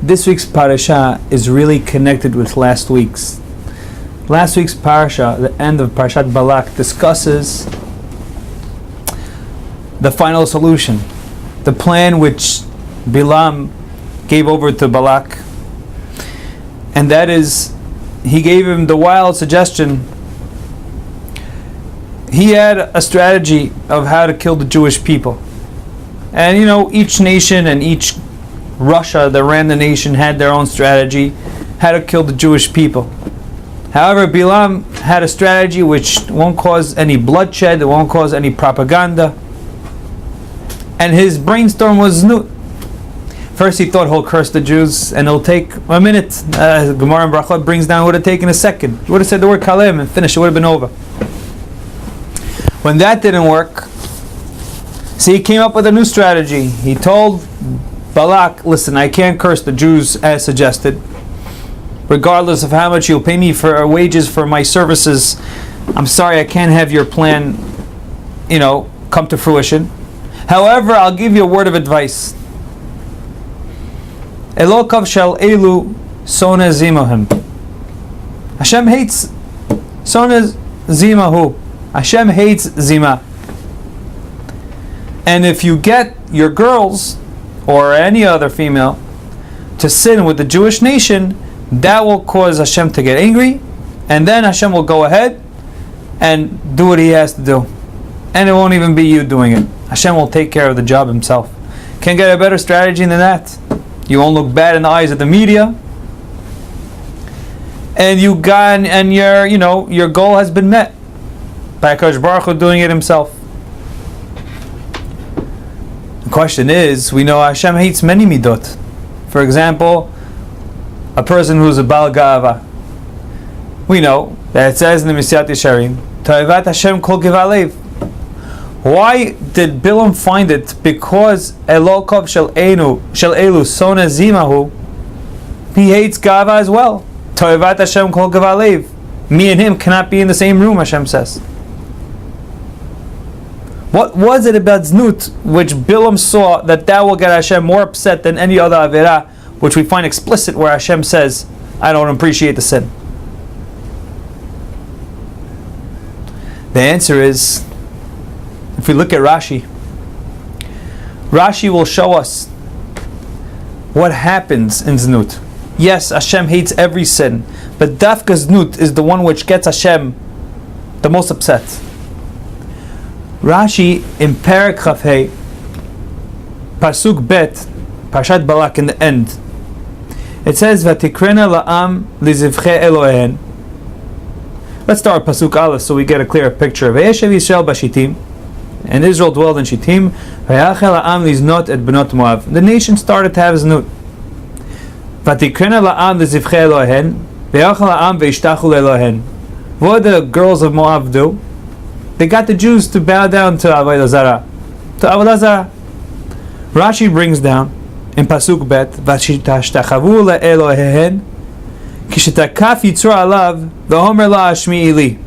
this week's parasha is really connected with last week's. Last week's parasha, the end of Parashat Balak, discusses the final solution, the plan which Bilaam gave over to Balak, and that is, he gave him the wild suggestion. He had a strategy of how to kill the Jewish people. And each nation and each Russia that ran the nation had their own strategy how to kill the Jewish people. However, Bilaam had a strategy which won't cause any bloodshed, it won't cause any propaganda. And his brainstorm was new. First he thought he'll curse the Jews and it'll take a minute. Gemara and Brachot brings down, it would have taken a second. He would have said the word Kalem and finished, it would have been over. When that didn't work, he came up with a new strategy. He told Balak, listen, I can't curse the Jews as suggested. Regardless of how much you'll pay me for wages for my services, I'm sorry, I can't have your plan, come to fruition. However, I'll give you a word of advice. Elokav shel elu sone zimahim. Hashem hates sone zimahu. Hashem hates zima. And if you get your girls or any other female to sin with the Jewish nation, that will cause Hashem to get angry, and then Hashem will go ahead and do what He has to do, and it won't even be you doing it. Hashem will take care of the job Himself. Can't get a better strategy than that. You won't look bad in the eyes of the media, and your goal has been met by HaKadosh Baruch Hu doing it Himself. The question is, we know Hashem hates many midot. For example, a person who's a Baal Ga'ava. We know that it says in the Mesilat Yesharim, Toivat Hashem kol gevalev. Why did Bilam find it? Because Elokov shel elu sona zimahu. He hates Ga'ava as well. Toivat Hashem kol gevalev. Me and him cannot be in the same room, Hashem says. What was it about Znut which Bilam saw that will get Hashem more upset than any other Avirah, which we find explicit where Hashem says, I don't appreciate the sin? The answer is, if we look at Rashi will show us what happens in Znut. Yes, Hashem hates every sin, but Dafka Znut is the one which gets Hashem the most upset. Rashi in Perek Chafhei, Pasuk Bet, Parshat Balak in the end, it says, Vatikrena la'am lizivche Elohehen. Let's start with Pasuk Aleph so we get a clearer picture. Vayeshev Yisrael b'Shittim, and Israel dwelled in Shittim. Vayachel la'am liznot et benot Moav. The nation started to have znut. Vatikrena la'am lizivche Elohehen, vayachel la'am veishtachu le'Elohehen. What did the girls of Moab do? They got the Jews to bow down to Avodah Zarah. Rashi brings down in Pasuk Bet, Vashitashtachavu le'Elohehen, kishetakaf yitzur alav, v'homer la ashmi ili.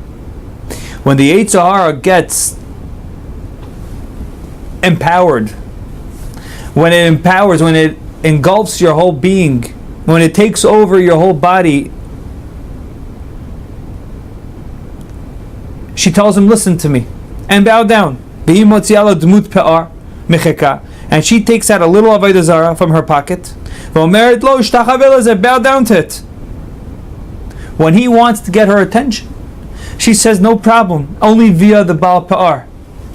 When the Yetzer Hara gets empowered, when it engulfs your whole being, when it takes over your whole body, she tells him, listen to me, and bow down. And she takes out a little Avodah Zarah from her pocket. Bow down to it. When he wants to get her attention, she says, no problem, only via the Baal Pa'ar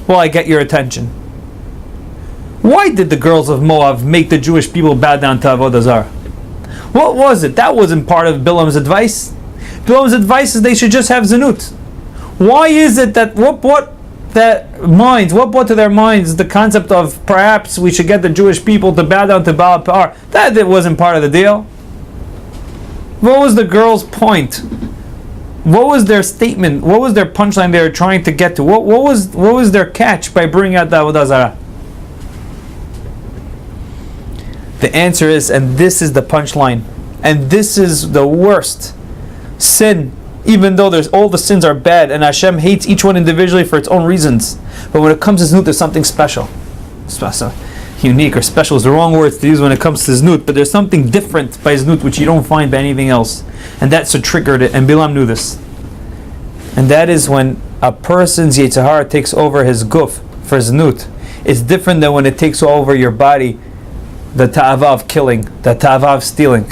will I get your attention. Why did the girls of Moab make the Jewish people bow down to Avodah Zarah? What was it? That wasn't part of Bilam's advice. Bilam's advice is they should just have Zanut. Why is it that what brought to their minds the concept of perhaps we should get the Jewish people to bow down to Baal Pa'ar? That wasn't part of the deal. What was the girls' point? What was their statement? What was their punchline they were trying to get to? What was their catch by bringing out the Avodah Zarah? The answer is, and this is the punchline, and this is the worst sin. Even though all the sins are bad, and Hashem hates each one individually for its own reasons, but when it comes to Znut, there's something special. unique or special is the wrong words to use when it comes to znut, but there's something different by znut which you don't find by anything else. And that's what triggered it, and Bilaam knew this. And that is when a person's Yetzer Hara takes over his guf for znut. It's different than when it takes over your body, the ta'ava of killing, the ta'ava of stealing.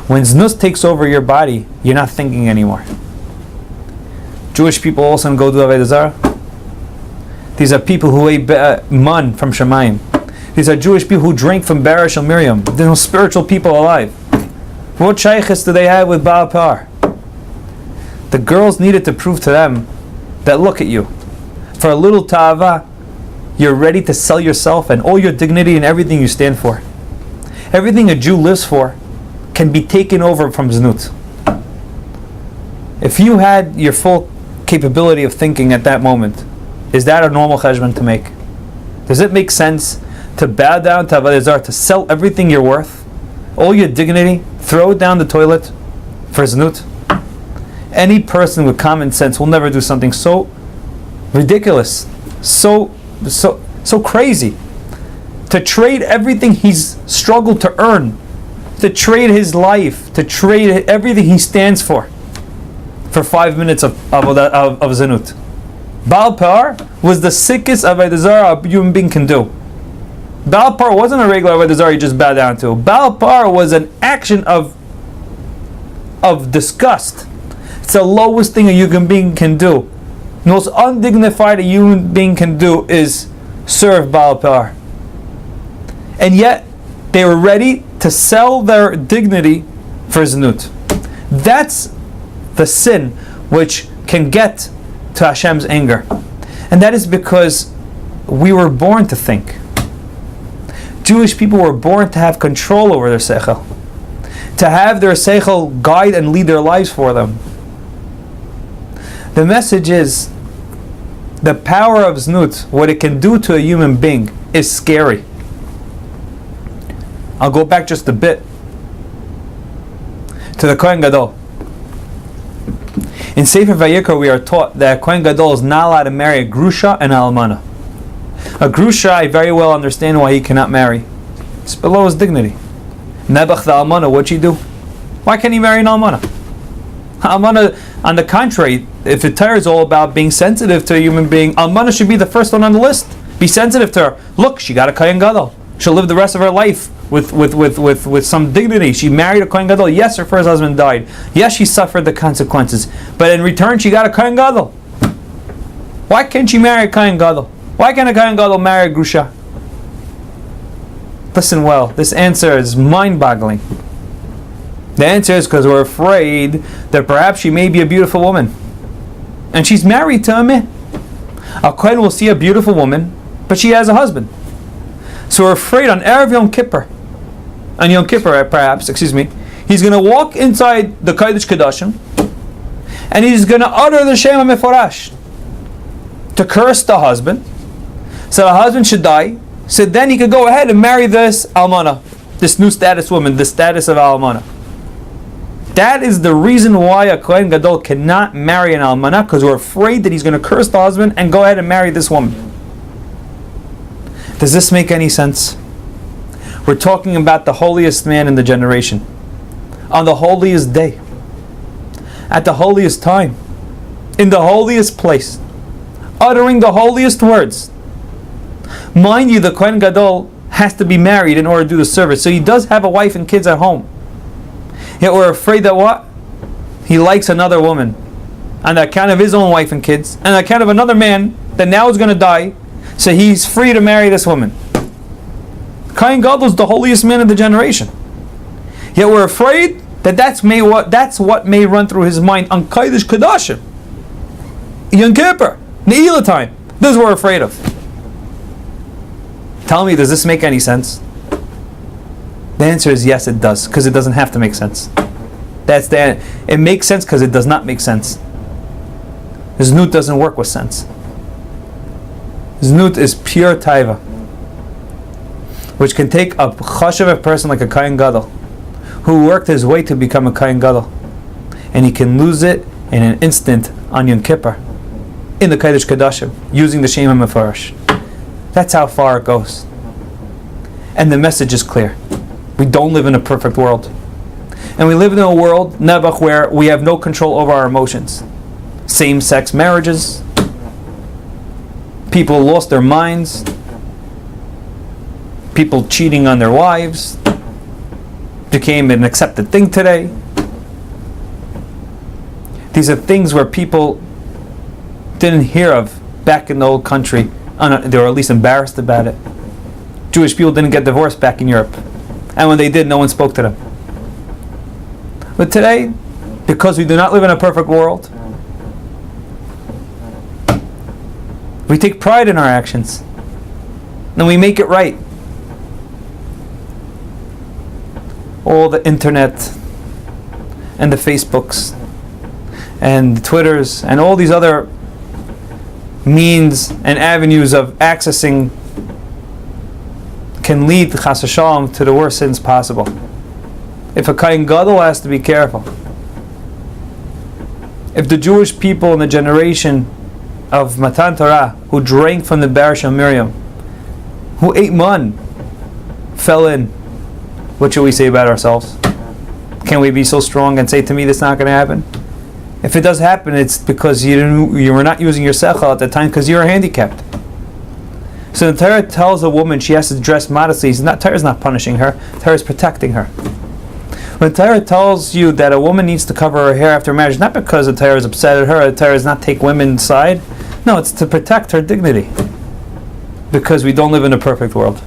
When znut takes over your body, you're not thinking anymore. Jewish people all of a sudden go to Avodah Zarah. These are people who ate man from Shemayim. These are Jewish people who drank from Be'er Shel Miriam. There's no spiritual people alive. What shaykhs do they have with Baal Par? The girls needed to prove to them that look at you. For a little ta'ava, you're ready to sell yourself and all your dignity and everything you stand for. Everything a Jew lives for can be taken over from znut. If you had your full capability of thinking at that moment, is that a normal cheshbon to make? Does it make sense to bow down to Avodah Zarah, to sell everything you're worth, all your dignity, throw it down the toilet for znut? Any person with common sense will never do something so ridiculous, so crazy. To trade everything he's struggled to earn, to trade his life, to trade everything he stands for 5 minutes of znut. Baal Par was the sickest Avodah Zarah a human being can do. Baal Par wasn't a regular Avodah Zarah you just bow down to. Baal Par was an action of disgust. It's the lowest thing a human being can do. The most undignified a human being can do is serve Baal Par. And yet, they were ready to sell their dignity for znut. That's the sin which can get to Hashem's anger. And that is because we were born to think. Jewish people were born to have control over their seichel, to have their seichel guide and lead their lives for them. The message is, the power of znut, what it can do to a human being, is scary. I'll go back just a bit to the Kohen Gadol. In Sefer Vayikra we are taught that Kohen Gadol is not allowed to marry a grusha and an almana. A grusha, I very well understand why he cannot marry. It's below his dignity. Nebuch the almana, what'd she do? Why can't he marry an almana? Almana, on the contrary, if the Torah is all about being sensitive to a human being, almana should be the first one on the list. Be sensitive to her. Look, she got a Kohen Gadol. She'll live the rest of her life with some dignity. She married a Kohen Gadol. Yes, her first husband died. Yes, she suffered the consequences. But in return, she got a Kohen Gadol. Why can't she marry a Kohen Gadol? Why can't a Kohen Gadol marry a grusha? Listen well, this answer is mind-boggling. The answer is because we're afraid that perhaps she may be a beautiful woman. And she's married to a man. A Kohen will see a beautiful woman, but she has a husband. So we're afraid on Erev Yom Kippur, he's going to walk inside the Kodesh Kodashim, and he's going to utter the Shem HaMeforash, to curse the husband, so the husband should die, so then he could go ahead and marry this almana, this new status woman, the status of almana. That is the reason why a Kohen Gadol cannot marry an almana, because we're afraid that he's going to curse the husband and go ahead and marry this woman. Does this make any sense? We're talking about the holiest man in the generation, on the holiest day, at the holiest time, in the holiest place, uttering the holiest words. Mind you, the Kohen Gadol has to be married in order to do the service, so he does have a wife and kids at home. Yet we're afraid that what? He likes another woman, on the account of his own wife and kids, and on the account of another man that now is going to die, so he's free to marry this woman. Kohen Gadol is the holiest man of the generation. Yet we're afraid that that's what may run through his mind on Kodesh Kodashim, Yom Kippur, Ne'ilah time. This is what we're afraid of. Tell me, does this make any sense? The answer is yes, it does, because it doesn't have to make sense. It makes sense because it does not make sense. Znut doesn't work with sense. Znut is pure taiva, which can take a chashav person like a Kohen Gadol, who worked his way to become a Kohen Gadol, and he can lose it in an instant on Yom Kippur, in the Kodesh Kodashim, using the Shem HaMeforash. That's how far it goes. And the message is clear. We don't live in a perfect world. And we live in a world, Nebuch, where we have no control over our emotions. Same-sex marriages. People lost their minds. People cheating on their wives. Became an accepted thing today. These are things where people didn't hear of back in the old country. They were at least embarrassed about it. Jewish people didn't get divorced back in Europe. And when they did, no one spoke to them. But today, because we do not live in a perfect world, we take pride in our actions. And we make it right. All the internet and the Facebooks and the Twitters and all these other means and avenues of accessing can lead chas v'shalom to the worst sins possible. If a Kohen Gadol has to be careful. If the Jewish people in the generation of Matan Torah, who drank from the Barash of Miriam, who ate man, fell in, what should we say about ourselves? Can we be so strong and say, to me, this is not going to happen? If it does happen, it's because you were not using your sechel at the time because you were handicapped. So the Torah tells a woman she has to dress modestly. Torah is not punishing her. Torah is protecting her. When the Torah tells you that a woman needs to cover her hair after marriage, not because the Torah is upset at her, the Torah does not take women's side. No, it's to protect her dignity. Because we don't live in a perfect world.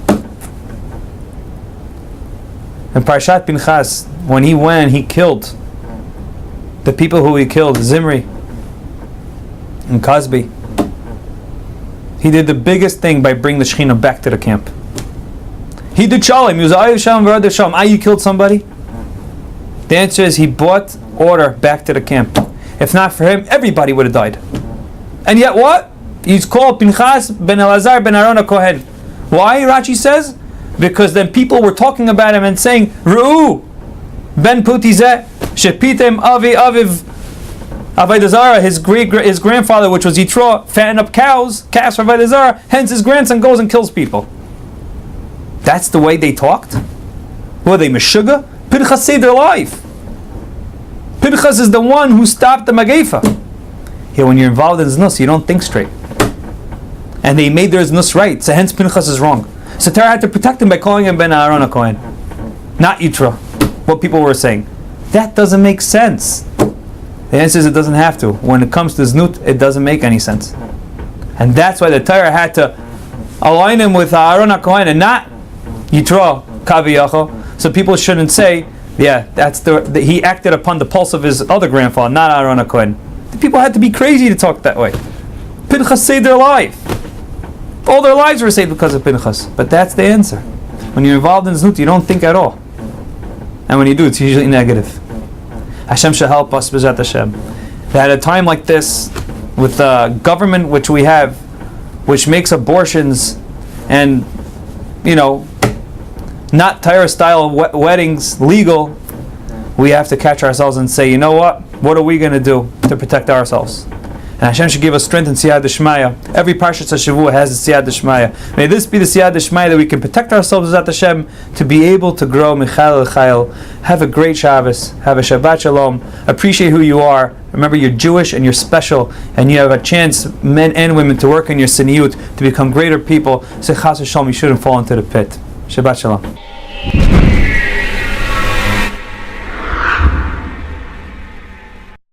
In Parshat Pinchas, when he went, he killed the people who he killed, Zimri and Cosby. He did the biggest thing by bringing the Shekhinah back to the camp. He did shalom. He was ayiv shalom v'radeh shalom. You killed somebody? The answer is he brought order back to the camp. If not for him, everybody would have died. And yet what? He's called Pinchas ben Elazar ben Aaron Kohen. Why? Rashi says, because then people were talking about him and saying, Ru'u ben Putizeh shepitem avi aviv Avodah Zarah, his grandfather, which was Yitro, fattened up calves for Avodah Zarah, hence his grandson goes and kills people. That's the way they talked? Were they Meshuggah? Pinchas saved their life. Pinchas is the one who stopped the Magefa. Here, when you're involved in Znus, you don't think straight. And they made their Znus right, so hence Pinchas is wrong. So Torah had to protect him by calling him Ben Aaron Kohen, not Yitro, what people were saying. That doesn't make sense. The answer is it doesn't have to. When it comes to Znut, it doesn't make any sense. And that's why the Torah had to align him with Aaron Kohen and not Yitro, Kaviyacho. So people shouldn't say, yeah, he acted upon the pulse of his other grandfather, not Aaron Kohen. The people had to be crazy to talk that way. Pinchas saved their life. All their lives were saved because of Pinchas. But that's the answer. When you're involved in Znut, you don't think at all. And when you do, it's usually negative. Hashem shall help us, B'ezrat Hashem. That at a time like this, with the government which we have, which makes abortions and, not Torah-style weddings legal, we have to catch ourselves and say, you know what? What are we going to do to protect ourselves? And Hashem should give us strength in Siyad D'Shmaya. Every Parshat Shavua has the Siyad D'Shmaya. May this be the Siyad D'Shmaya that we can protect ourselves as Hashem to be able to grow Michael L'Chayil. Have a great Shabbos. Have a Shabbat Shalom. Appreciate who you are. Remember, you're Jewish and you're special, and you have a chance, men and women, to work on your siniyut, to become greater people. Say Chas v'Shalom, you shouldn't fall into the pit. Shabbat Shalom.